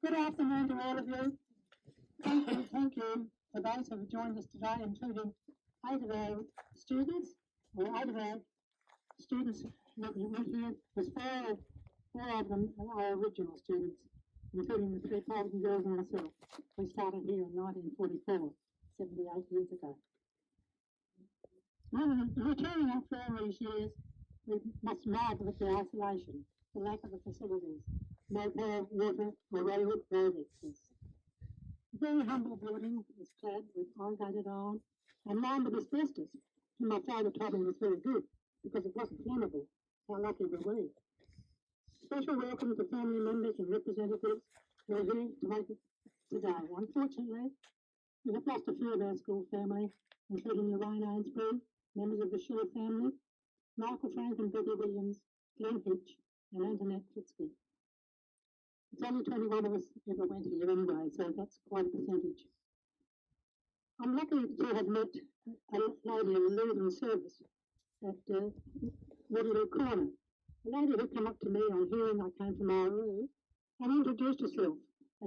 Good afternoon to all of you. Thank you for those who have joined us today, including 8 of our students, or 8 of our students that we went here. There's four of them are original students, including the 3 Colton girls and myself. We started here in 1944, 78 years ago. Returning after all these years, we must marvel at the isolation, the lack of the facilities, no power, water, or road access. A very humble building is clad with corrugated iron and lined with asbestos. And my father told me it was very good because it wasn't flammable. How lucky were we? Special welcome to family members and representatives who are here to make it today. Unfortunately, we have lost a few of our school family, including Lorraine Ainsbury, members of the Schiller family, Michael Frank and Betty Williams, Glenn Hitch, and Antoinette Fitzky. It's only 21 of us ever went here anyway, so that's quite a percentage. I'm lucky to have met a lady in leaving service at Waterloo Corner. A lady who came up to me on hearing I came from RU and introduced herself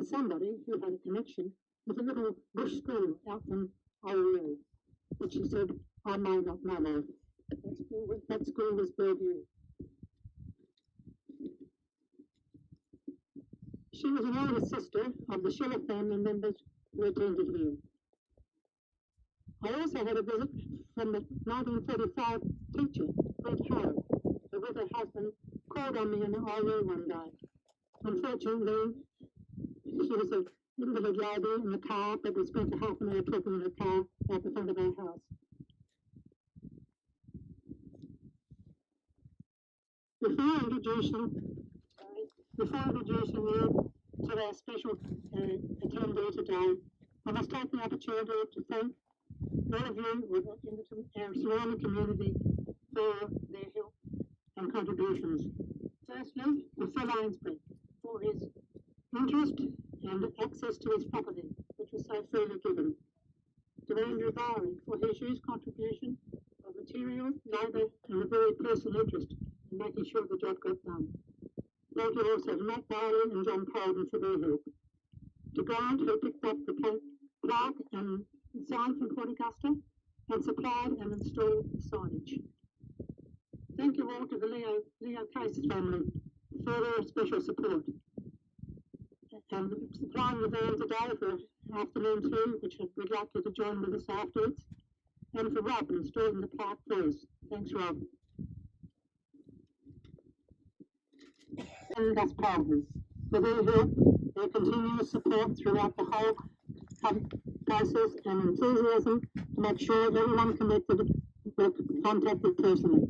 as somebody who had a connection with a little bush school out from RU, which she said I may not know of. That school was Belle Vue. She was an older sister of the Schiller family members who attended here. I also had a visit from the 1945 teacher, Brent Harrow, who with her husband called on me in the RU one day. Unfortunately, she was a little lady in the car, but we spent a half an hour talking in the car out the front of our house. Before introducing you to our special attendee today, I must take the opportunity to thank all of you in our surrounding community for their help and contributions. Firstly, to Phil Ainsbury for his interest and access to his property, which was so freely given. To Andrew Barry for his huge contribution of material, labour and a very personal interest in making sure the job got done. Thank you also to Matt Barley and John Colden for their help. To Grant, who picked up the plaque and sign from Port Augusta and supplied and installed signage. Thank you all to the Leo Case family for their special support. And supplying the van today for afternoon tea, which we'd like you to join with us afterwards. And for Rob installing the plaque first. Thanks, Rob. And us partners for their help, their continuous support throughout the whole process and enthusiasm to make sure everyone connected was contacted personally.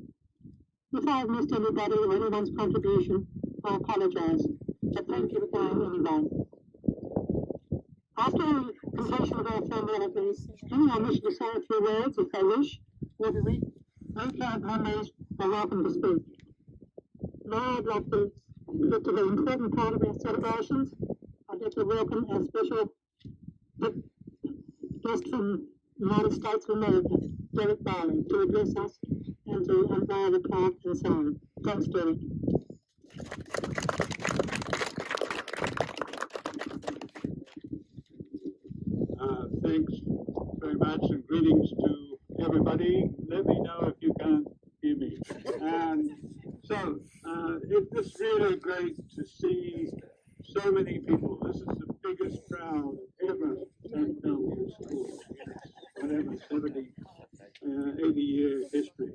If I have missed anybody or anyone's contribution, I apologise, but thank you again anyway. After the completion of our formalities, anyone wishing to say a few words, if they wish, or to recount memories, are welcome to speak. Now I'd like to get to the important part of our celebrations. I'd like to welcome our special guest from the United States of America, Derek Barley, to address us and to unveil the plaque and so on. Thanks, Derek. Thanks very much and greetings to everybody. Let me know if you can't hear me. It's really great to see so many people. This is the biggest crowd ever at Belle Vue School in its whatever 80-year history.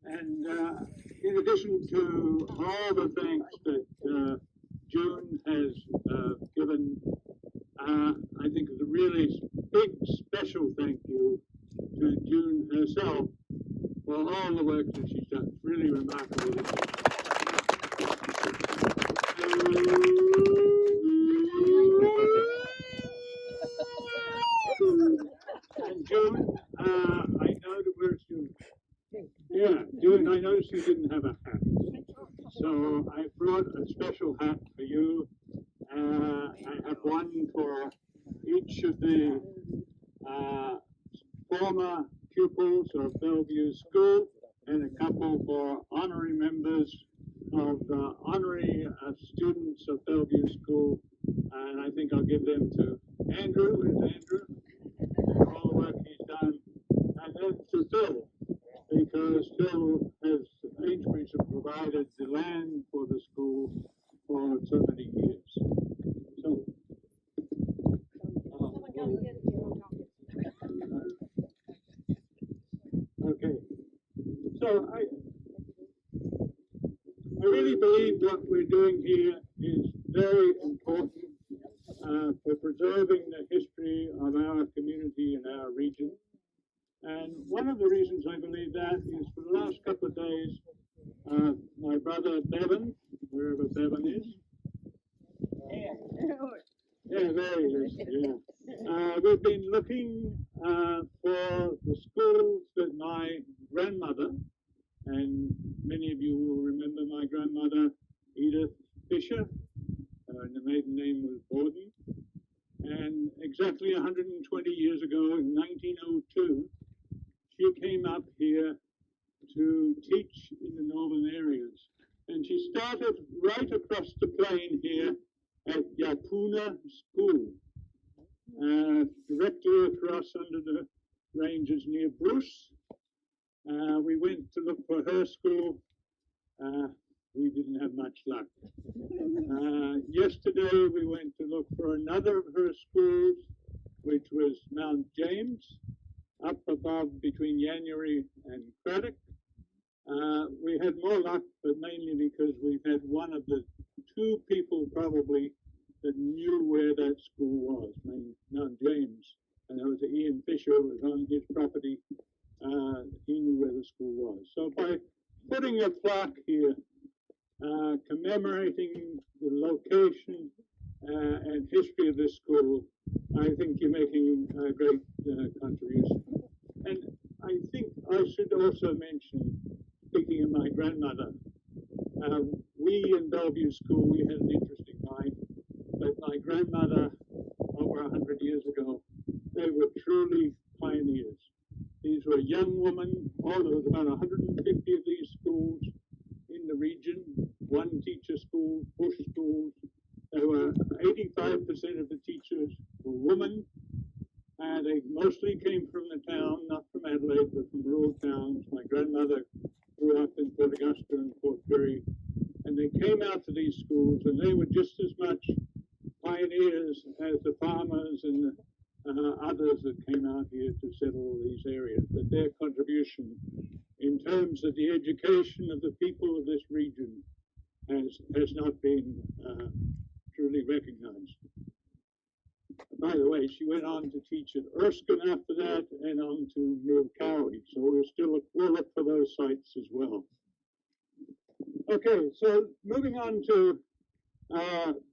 And in addition to all the thanks that June has given, I think it's a really big special thank you to June herself for all the work that she's done. It's really remarkable. And June, I know that where's June? Yeah, June, I noticed you didn't have a hat. So I brought a special hat for you. I have one for each of the former pupils of Belle Vue School and a couple for honorary members of honoring students of Belle Vue School, and I think I'll give them to Andrew. Where's Andrew? For all the work he's done, and then to Phil, because Phil has Amesbury have provided the land for the school for so many years. So, okay. So I really believe what we're doing here is very important for preserving the history of our community and our region. And one of the reasons I believe that is for the last couple of days, my brother Bevan, wherever Bevan is. Yeah, there he is. Yeah. We've been looking for the schools that my grandmother, and many of you will remember my grandmother, Edith Fisher, and the maiden name was Borden. And exactly 120 years ago, in 1902, she came up here to teach in the northern areas. And she started right across the plain here at Yapuna School, directly across under the ranges near Bruce. We went to look for her school. We didn't have much luck. Yesterday we went to look for another of her schools, which was Mount James, up above between January and Craddock. We had more luck, but mainly because we've had one of the two people probably that knew where that school was, Mount James, and that was Ian Fisher, who was on his property. He knew where the school was. So by putting a plaque here, commemorating the location and history of this school, I think you're making a great contribution. And I think I should also mention, speaking of my grandmother, we in Belle Vue School, we had an interesting life, but my grandmother, over 100 years ago, they were truly pioneers. These were young women. There was about 150 of these schools in the region, one teacher school, bush schools. There were 85% of the teachers were women. They mostly came from the town, not from Adelaide, but from rural towns. My grandmother grew up in Port Augusta and Port Pirie, and they came out to these schools, and they were just as much pioneers as the farmers and the others that came out here to settle these areas. But their contribution in terms of the education of the people of this region has not been truly recognized. By the way, she went on to teach at Erskine after that and on to Milcowie. So we'll look for those sites as well. Okay, so moving on to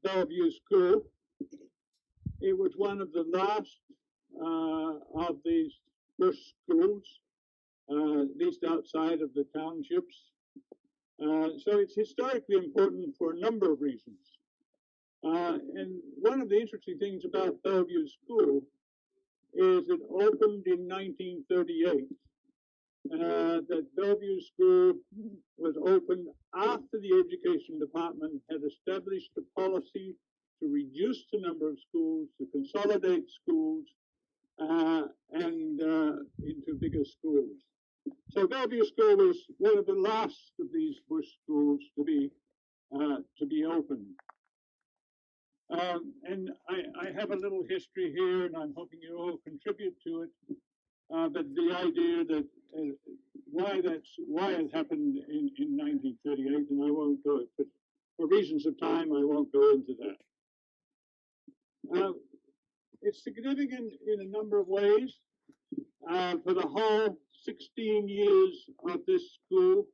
Belle Vue School. It was one of the last of these bush schools, at least outside of the townships. So it's historically important for a number of reasons. And one of the interesting things about Belle Vue School is it opened in 1938. That Belle Vue School was opened after the Education Department had established a policy to reduce the number of schools, to consolidate schools, and into bigger schools. So Belle Vue School was one of the last of these bush schools to be opened. And I have a little history here, and I'm hoping you all contribute to it. But the idea that why it happened in 1938, and I won't go, but for reasons of time, I won't go into that. It's significant in a number of ways. For the whole 16 years of this school,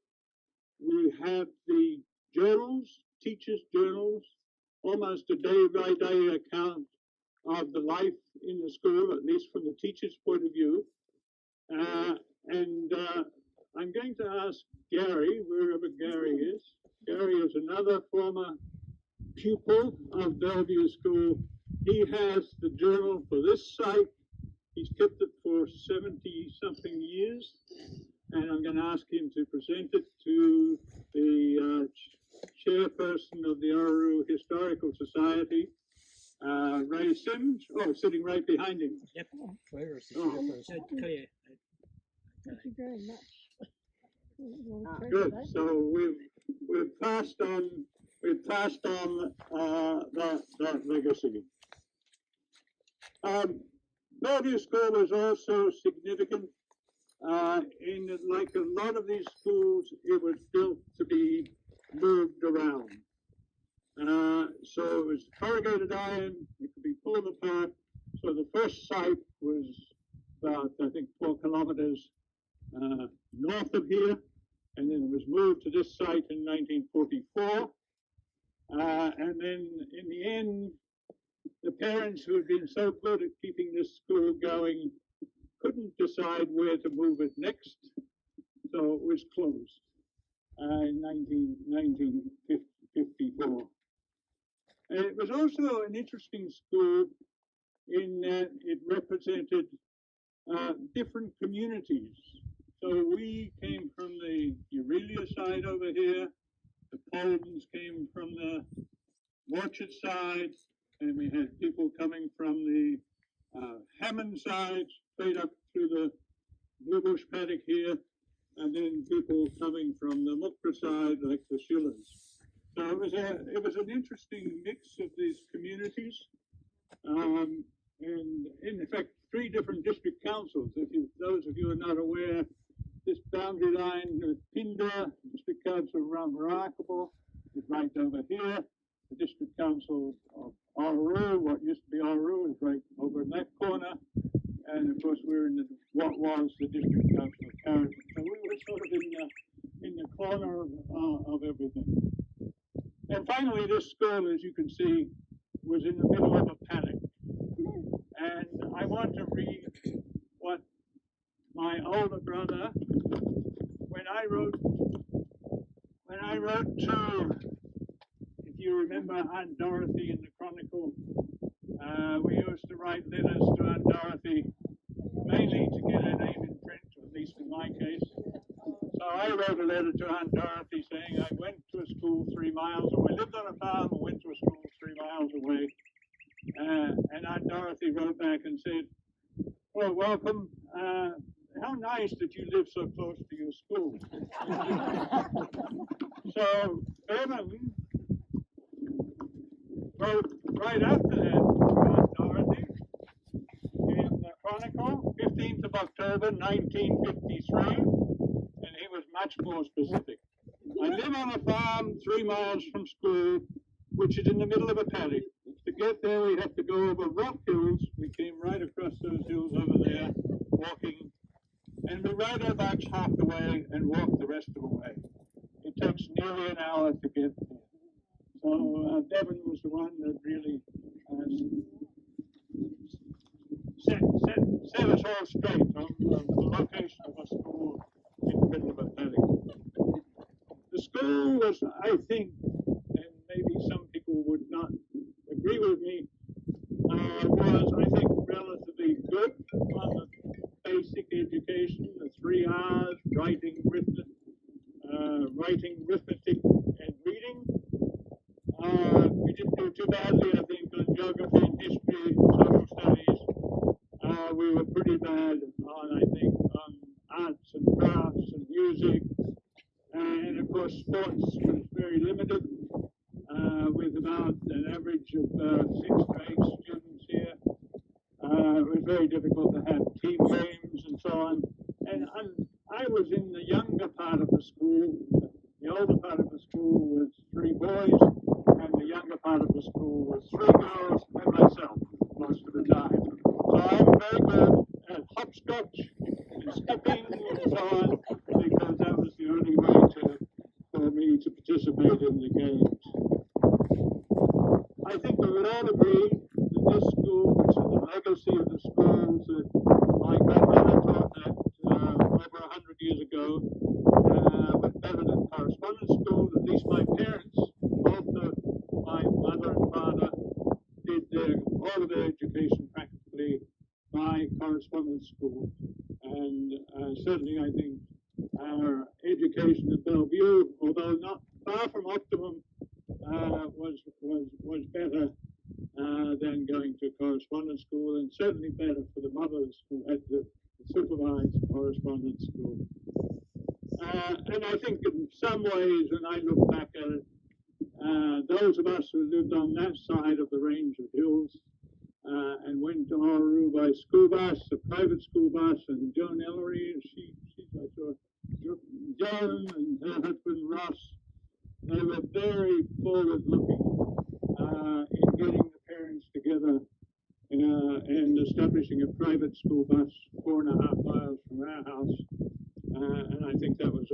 we have the journals, teachers' journals, almost a day-by-day account of the life in the school, at least from the teacher's point of view. And I'm going to ask Gary, wherever Gary is. Gary is another former pupil of Belle Vue School. He has the journal for this site. He's kept it for 70-something years. And I'm going to ask him to present it to the chairperson of the Oru Historical Society, Ray Sims, sitting right behind him. Yep. Where is the Oh. chairperson? Clear. Thank you very much. Good. So we've passed on that legacy. Belle Vue School was also significant in that, like a lot of these schools, it was built to be moved around. So it was corrugated iron, it could be pulled apart. So the first site was about, I think, 4 kilometers north of here, and then it was moved to this site in 1944. And then in the end, the parents who had been so good at keeping this school going couldn't decide where to move it next, so it was closed in 1954. And it was also an interesting school in that it represented different communities. So we came from the Aurelia side over here, the Poldens came from the Orchard side, and we had people coming from the Hammond side, straight up through the Blue Bush paddock here, and then people coming from the Mukra side, like the Schillers. So it was an interesting mix of these communities, and in fact, 3 different district councils. Those of you who are not aware, this boundary line with Pinda, District Council of Remarkable, is right over here. The District Council of Oru, what used to be Oru, is right over in that corner. And of course, we're in what was the District Council of Carrington. So we were sort of in the corner of everything. And finally, this school, as you can see, was in the middle of a paddock. And I want to read what my older brother, when I wrote to, if you remember Aunt Dorothy in the Chronicle, we used to write letters to Aunt Dorothy, mainly to get her name in print, or at least in my case. So I wrote a letter to Aunt Dorothy saying I went to a school 3 miles away, lived on a farm and went to a school 3 miles away. And Aunt Dorothy wrote back and said, well, welcome. How nice that you live so close to your school. So Bevan wrote right after that, Aunt Dorothy, in the Chronicle, 15th of October, 1953, and he was much more specific. I live on a farm 3 miles from school, which is in the middle of a paddock. To get there, we have to go over rock hills. We came right across those hills over there, walking, and we ride our bikes half the way and walk the rest of the way. It takes nearly an hour to get there. So Devon was the one that really set us all straight on the location of a school in the middle of a paddock. The school was, I think, and maybe some people would not agree with me, was, I think, relatively good on the basic education, the 3 R's, writing, arithmetic, and reading. We didn't do too badly, I think, on geography and history, social studies. We were pretty bad on, I think, on arts and crafts and music. And of course, sports was very limited, with about an average of 6 to 8 students here. It was very difficult to have team games and so on. And I was in the younger part of the school. The older part of the school was 3 boys, and the younger part of the school was 3 girls and myself most of the time. So I'm very good at hopscotch and skipping and so on, because that was the only way for me to participate in the games. I think we would all agree that this school, which is the legacy of the schools that my grandmother taught at over 100 years ago, was better than correspondence school. At least my parents, both my mother and father, did all of their education practically by correspondence school. And certainly I think our education at Belle Vue, although not far from optimum, was better than going to correspondence school, and certainly better for the mothers who had to supervise correspondence school. And I think in some ways, when I look back at it, those of us who lived on that side of the range of hills and went to Oru by school bus, a private school bus, and Joan Ellery, I saw Joan and her husband Ross, they were very forward-looking in getting the parents together and establishing a private school bus 4.5 miles from our house. And I think that was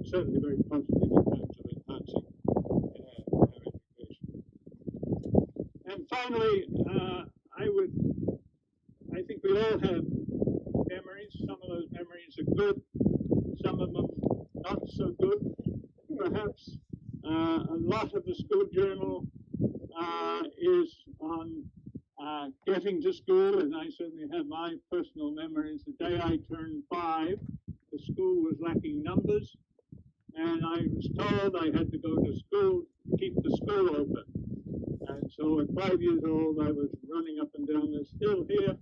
certainly very positive in terms of enhancing our education. And finally, I think we all have memories. Some of those memories are good, some of them not so good. Perhaps a lot of the school journal is on getting to school, and I certainly have my personal memories. The day I turned 5, the school was lacking numbers, and I was told I had to go to school to keep the school open. And so at 5 years old, I was running up and down this hill here,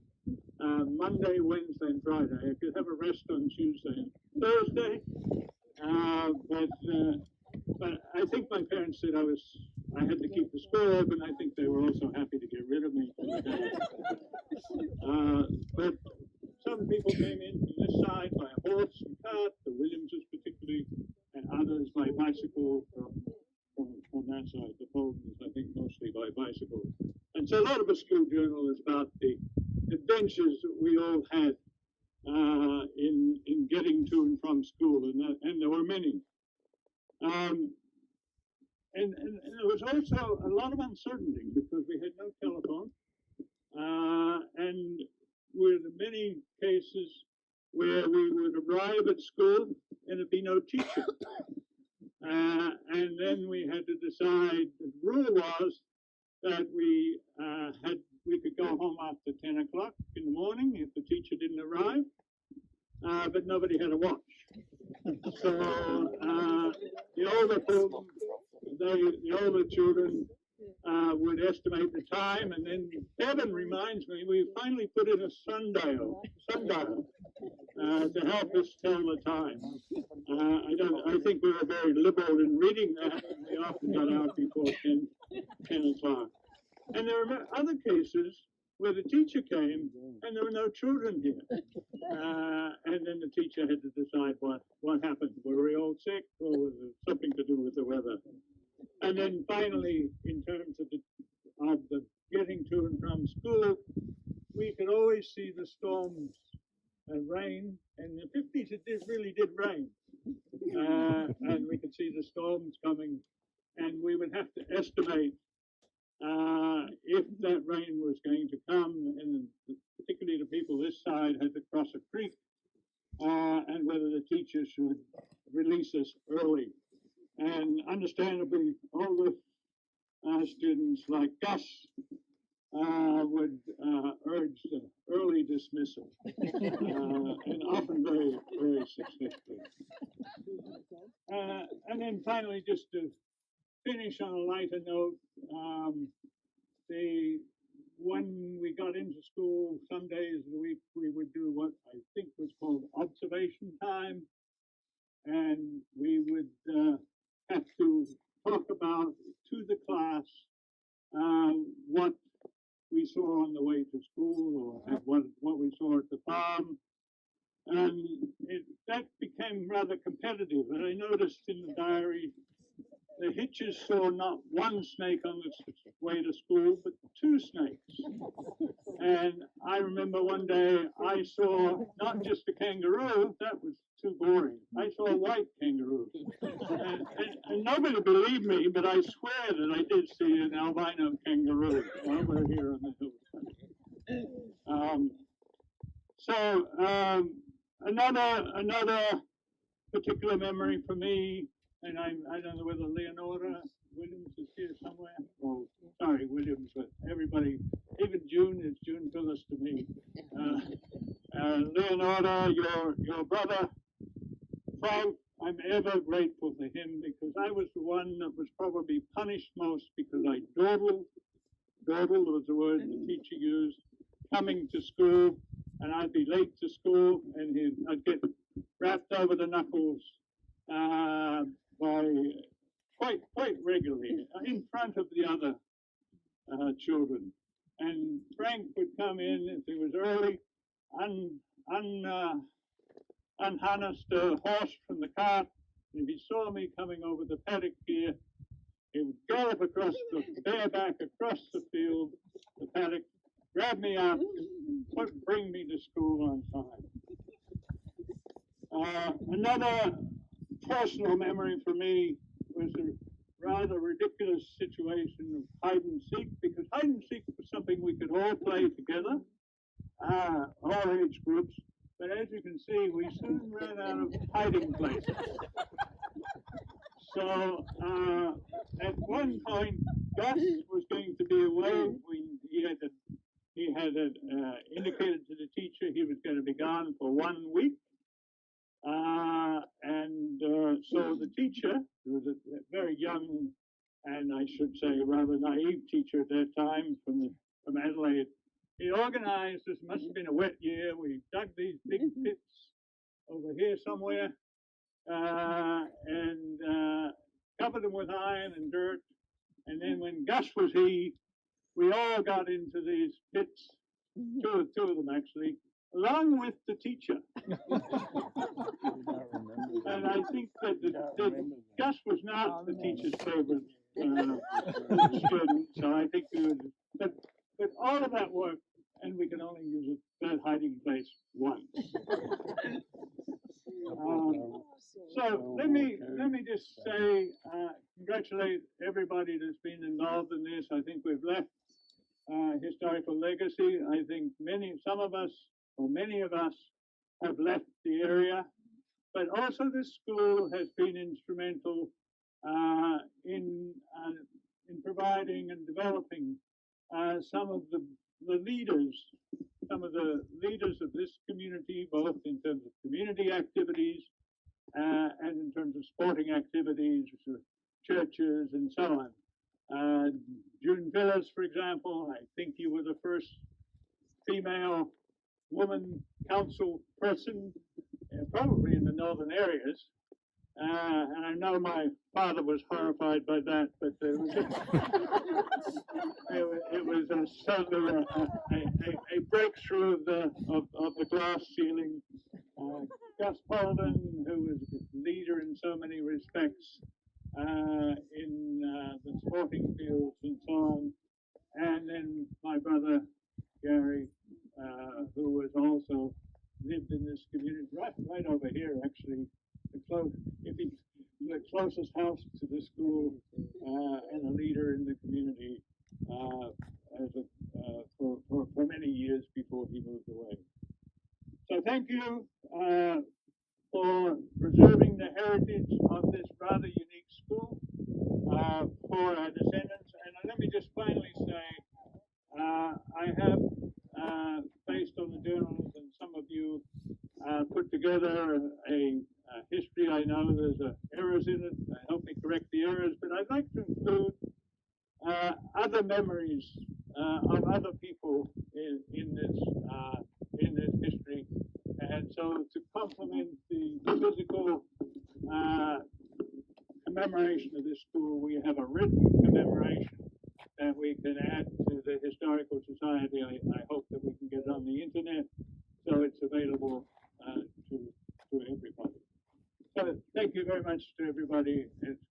Monday, Wednesday, and Friday. I could have a rest on Tuesday and Thursday, but I think my parents said I had to keep the school open. I think they were also happy to get rid of me. But some people came in from this side by horse and cart, the Williamses particularly, and others by bicycle from that side, the Poldens, I think mostly by bicycle. And so a lot of the school journal is about the adventures that we all had in getting to and from school, and there were many. And there was also a lot of uncertainty because we had no telephone, and with many cases where we would arrive at school and there'd be no teacher. And then we had to decide, the rule was that we could go home after 10 o'clock in the morning if the teacher didn't arrive, but nobody had a watch. So the older children would estimate the time, and then Evan reminds me we finally put in a sundial to help us tell the time. I think we were very liberal in reading that, and we often got out before 10 o'clock. And there were other cases where the teacher came and there were no children here. And then the teacher had to decide what happened. Were we all sick, or was it something to do with the weather? And then finally, in terms of the getting to and from school, we could always see the storms and rain. In the 50s, it really did rain. And we could see the storms coming, and we would have to estimate if that rain was going to come, and particularly the people this side had to cross a creek, and whether the teachers should release us early. And understandably, all the students like Gus would urge the early dismissal, and often very, very successfully. And then finally, just to finish on a lighter note, when we got into school, some days of the week we would do what I think was called observation time, and we would have to talk about to the class what we saw on the way to school, or what we saw at the farm. And that became rather competitive. And I noticed in the diary, the Hitches saw not one snake on the way to school, but 2 snakes. And I remember one day I saw not just a kangaroo, that was too boring. I saw a white kangaroo. And nobody believed me, but I swear that I did see an albino kangaroo over here on the hillside. Another particular memory for me, and I don't know whether Leonora Williams is here somewhere. Oh, sorry, Williams, but everybody, even June is June Phyllis to me. Leonora, your brother, Frank, I'm ever grateful to him because I was the one that was probably punished most because I dawdled. Dawdle was the word the teacher used, coming to school, and I'd be late to school, and I'd get rapped over the knuckles by quite regularly in front of the other children. And Frank would come in if he was early, unharnessed a horse from the cart, and if he saw me coming over the paddock here, he would gallop across bareback across the field, the paddock, grab me up, bring me to school on time. Another personal memory for me was a rather ridiculous situation of hide and seek, because hide and seek was something we could all play together, all age groups. But as you can see, we soon ran out of hiding places. So at one point, Gus was going to be away. He had indicated to the teacher he was going to be gone for 1 week. So the teacher, who was a very young and I should say rather naive teacher at that time from Adelaide, he organized, this must have been a wet year, we dug these big pits over here somewhere and covered them with iron and dirt. And then when Gus was we all got into these pits, two of them actually, along with the teacher. And I think that Gus was not the teacher's favorite student, so I think we would, but all of that worked, and we can only use that hiding place once. So let me just say, congratulate everybody that's been involved in this. I think we've left historical legacy. I think many of us have left the area, but also this school has been instrumental in providing and developing some of the leaders of this community, both in terms of community activities and in terms of sporting activities, churches, and so on. June Villas, for example, I think you were the first female woman council person, probably in the northern areas. And I know my father was horrified by that, but it was certainly a breakthrough of the glass ceiling. Gus Polden, who was a leader in so many respects in the sporting fields and so on, and then my brother Gary, who was also lived in this community right over here, actually. The closest house to the school and a leader in the community for many years before he moved away. So thank you for preserving the heritage of this rather unique school for our descendants. And let me just finally say, I have, based on the journals and some of you, put together a history. I know there's errors in it. Help me correct the errors, but I'd like to include other memories of other people in this history, and so to complement the physical commemoration of this school, we have a written commemoration that we can add to the Historical Society. I hope that we can get it on the internet so it's available to everybody. So thank you very much to everybody. It's